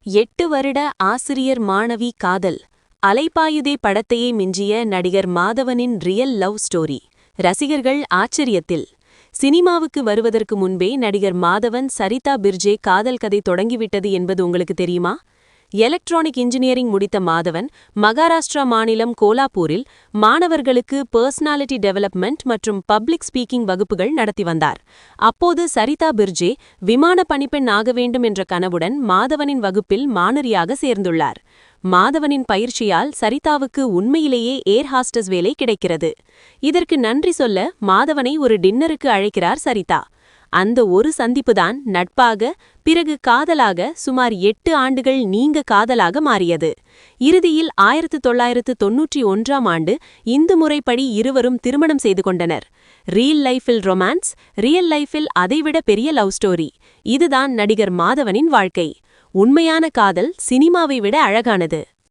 8 வருட ஆசிரியர் மாணவி காதல். அலைபாயுதே படத்தையே மிஞ்சிய நடிகர் மாதவனின் ரியல் லவ் ஸ்டோரி. ரசிகர்கள் ஆச்சரியத்தில். சினிமாவுக்கு வருவதற்கு முன்பே நடிகர் மாதவன் சரிதா பிர்ஜே காதல் கதை தொடங்கிவிட்டது என்பது உங்களுக்கு தெரியுமா? எலக்ட்ரானிக் இன்ஜினியரிங் முடித்த மாதவன் மகாராஷ்டிரா மாநிலம் கோலாப்பூரில் மாணவர்களுக்கு பர்சனாலிட்டி டெவலப்மெண்ட் மற்றும் பப்ளிக் ஸ்பீக்கிங் வகுப்புகள் நடத்தி வந்தார். அப்போது சரிதா பிர்ஜே விமான பணிப்பெண் ஆக வேண்டும் என்ற கனவுடன் மாதவனின் வகுப்பில் மாணவியாக சேர்ந்துள்ளார். மாதவனின் பயிற்சியால் சரிதாவுக்கு உண்மையிலேயே ஏர் ஹாஸ்டஸ் வேலை கிடைக்கிறது. இதற்கு நன்றி சொல்ல மாதவனை ஒரு டின்னருக்கு அழைக்கிறார் சரிதா. அந்த ஒரு சந்திப்புதான் நட்பாக, பிறகு காதலாக சுமார் 8 ஆண்டுகள் நீங்க காதலாக மாறியது. இறுதியில் 1991ஆம் ஆண்டு இந்து முறைப்படி இருவரும் திருமணம் செய்து கொண்டனர். ரியல் லைஃபில் ரொமான்ஸ், ரியல் லைஃபில் அதைவிட பெரிய லவ் ஸ்டோரி. இதுதான் நடிகர் மாதவனின் வாழ்க்கை. உண்மையான காதல் சினிமாவை விட அழகானது.